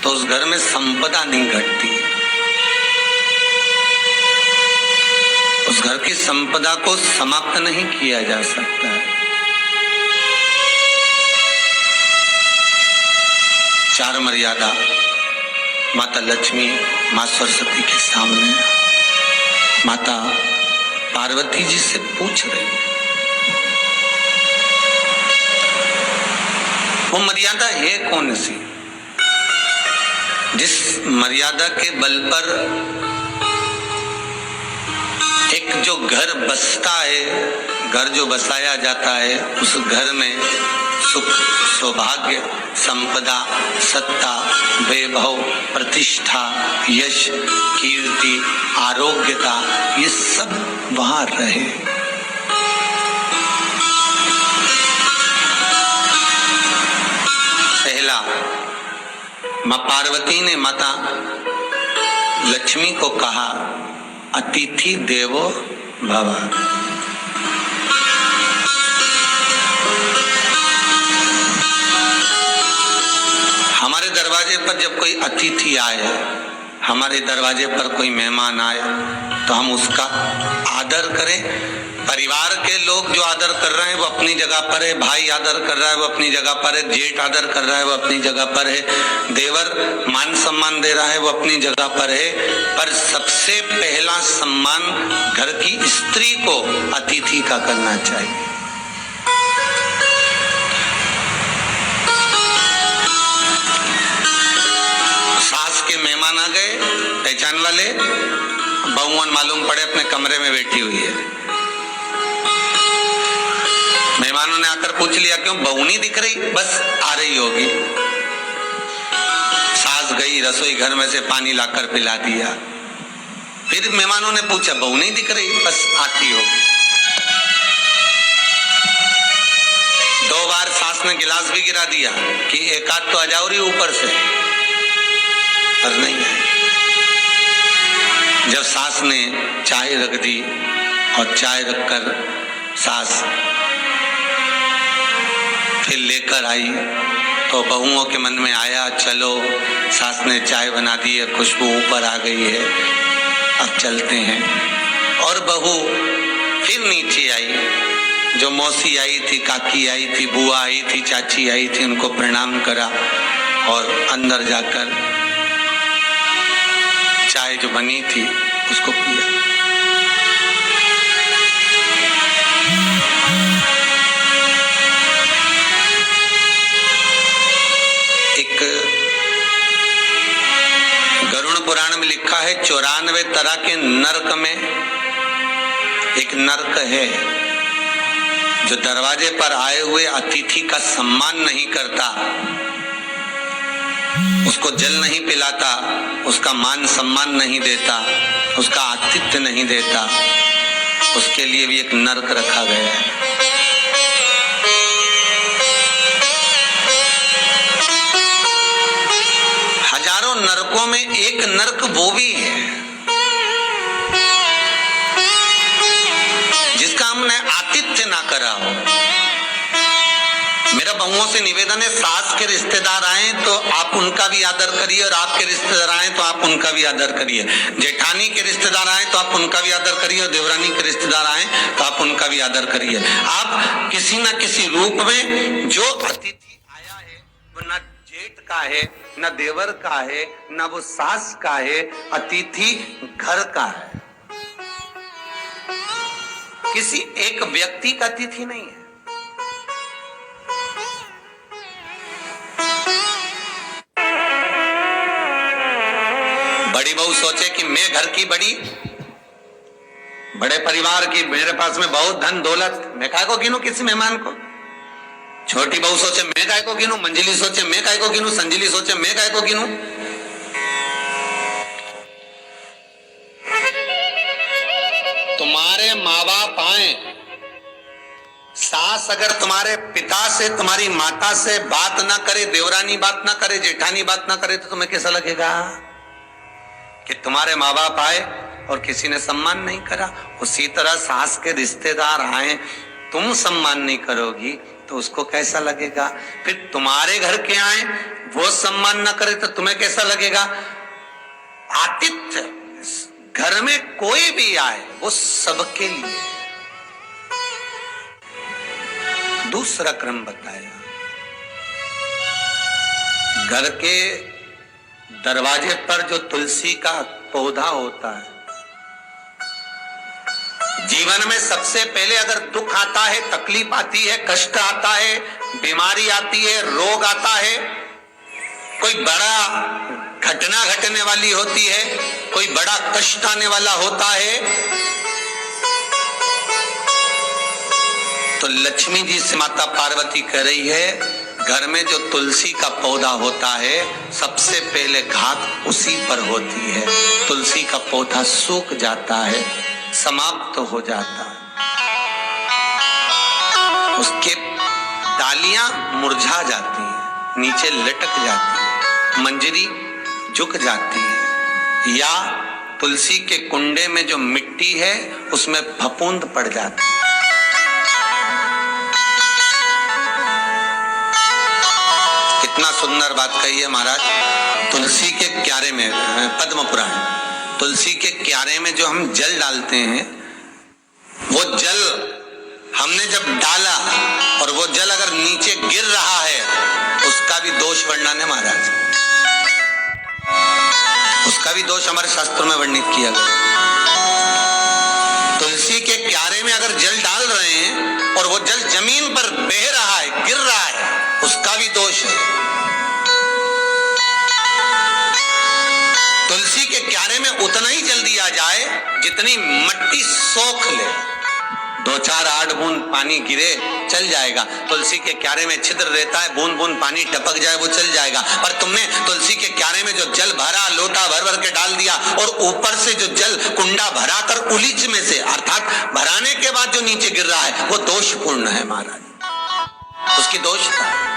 तो उस घर में संपदा नहीं घटती। उस घर की संपदा को समाप्त नहीं किया जा सकता है। चार मर्यादा माता लक्ष्मी, मां सरस्वती के सामने माता पार्वती जी से पूछ रही है। वो मर्यादा है कौन सी जिस मर्यादा के बल पर एक जो घर बसता है, घर जो बसाया जाता है, उस घर में सुख, सौभाग्य, संपदा, सत्ता, वैभव, प्रतिष्ठा, यश, कीर्ति, आरोग्यता, ये सब वहां रहे। पहला, मां पार्वती ने माता लक्ष्मी को कहा, अतिथि देवो भव। हमारे दरवाजे पर जब कोई अतिथि आए, हमारे दरवाजे पर कोई मेहमान आए, तो हम उसका आदर करें। परिवार के लोग जो आदर कर रहे हैं वो अपनी जगह पर है, भाई आदर कर रहा है वो अपनी जगह पर है, जेठ आदर कर रहा है वो अपनी जगह पर है, देवर मान सम्मान दे रहा है वो अपनी जगह पर है। पर सबसे पहला सम्मान घर की स्त्री को अतिथि का करना चाहिए। सास के मेहमान आ गए, पहचान वाले, बहुवन मालूम पड़े अपने कमरे में बैठी हुई है। मेहमानों ने आकर पूछ लिया, क्यों बहू नहीं दिख रही? बस आ रही होगी। सास गई, रसोई घर में से पानी लाकर पिला दिया। फिर मेहमानों ने पूछा, बहू नहीं दिख रही? बस आती होगी। 2 बार सास ने गिलास भी गिरा दिया कि एक आध तो आ जाओ रही ऊपर से, पर नहीं आई। जब सास ने चाय रख दी और चाय रखकर सास फिर लेकर आई, तो बहुओं के मन में आया, चलो सास ने चाय बना दी है, खुशबू ऊपर आ गई है, अब चलते हैं। और बहू फिर नीचे आई। जो मौसी आई थी, काकी आई थी, बुआ आई थी, चाची आई थी, उनको प्रणाम करा और अंदर जाकर चाय जो बनी थी उसको पिया। एक गरुड़ पुराण में लिखा है, 94 तरह के नरक में एक नरक है जो दरवाजे पर आए हुए अतिथि का सम्मान नहीं करता, उसको जल नहीं पिलाता, उसका मान सम्मान नहीं देता, उसका आतिथ्य नहीं देता, उसके लिए भी एक नरक रखा गया है। हजारों नरकों में एक नरक वो भी है जिसका हमने आतिथ्य ना करा हो। मेरा बहुओं से निवेदन है, सास के रिश्तेदार आए तो आप उनका भी आदर करिए, और आपके रिश्तेदार आए तो आप उनका भी आदर करिए। जेठानी के रिश्तेदार आए तो आप उनका भी आदर करिए, और देवरानी के रिश्तेदार आए तो आप उनका भी आदर करिए। आप किसी न किसी रूप में जो अतिथि आया है वो न जेठ का है, न देवर का है, न वो सास का है, अतिथि घर का है, किसी एक व्यक्ति का अतिथि नहीं है। बड़ी बहू सोचे कि मैं घर की बड़ी, बड़े परिवार की, मेरे पास में बहुत धन दौलत, मैं काय को गिनूं किसी मेहमान को। छोटी बहू सोचे मैं काय को गिनूं, मंजिली सोचे मैं काय को गिनूं, संजिली सोचे मैं काय को गिनूं। तुम्हारे माँ बाप आए, सास अगर तुम्हारे पिता से, तुम्हारी माता से बात ना करे, देवरानी बात ना करे, जेठानी बात ना करे, तो तुम्हें कैसा लगेगा कि तुम्हारे माँ बाप आए और किसी ने सम्मान नहीं करा। उसी तरह सास के रिश्तेदार आए, तुम सम्मान नहीं करोगी तो उसको कैसा लगेगा? फिर तुम्हारे घर के आए, वो सम्मान न करे तो तुम्हें कैसा लगेगा? आतिथ्य, घर में कोई भी आए वो सबके लिए। दूसरा क्रम बताया, घर के दरवाजे पर जो तुलसी का पौधा होता है, जीवन में सबसे पहले अगर दुख आता है, तकलीफ आती है, कष्ट आता है, बीमारी आती है, रोग आता है, कोई बड़ा घटना घटने वाली होती है, कोई बड़ा कष्ट आने वाला होता है, तो लक्ष्मी जी से माता पार्वती कह रही है, घर में जो तुलसी का पौधा होता है सबसे पहले घात उसी पर होती है। तुलसी का पौधा सूख जाता है, समाप्त हो जाता है, उसके डालियां मुरझा जाती हैं, नीचे लटक जाती है, मंजरी झुक जाती है, या तुलसी के कुंडे में जो मिट्टी है उसमें फफूंद पड़ जाती है। कितना सुंदर बात कही है महाराज। तुलसी के क्यारे में, पद्म पुराण, तुलसी के क्यारे में जो हम जल डालते हैं, वो जल हमने जब डाला और वो जल अगर नीचे गिर रहा है, उसका भी दोष वर्णन है महाराज, उसका भी दोष हमारे शास्त्रों में वर्णित किया गया। तुलसी के क्यारे में अगर जल डाल रहे हैं और वो जल जमीन पर बह रहा है, गिर रहा है, उसका भी दोष है। तुलसी के क्यारे में उतना ही जल दिया जाए जितनी मट्टी सोख ले, 2-4 8 बूंद पानी गिरे चल जाएगा। तुलसी के क्यारे में छिद्र रहता है, बूंद बूंद पानी टपक जाए वो चल जाएगा। पर तुमने तुलसी के क्यारे में जो जल भरा, लोटा भर भर के डाल दिया, और ऊपर से जो जल कुंडा भरा कर उलीच में से, अर्थात भराने के बाद जो नीचे गिर रहा है, वो दोषपूर्ण है महाराज, उसकी दोष था।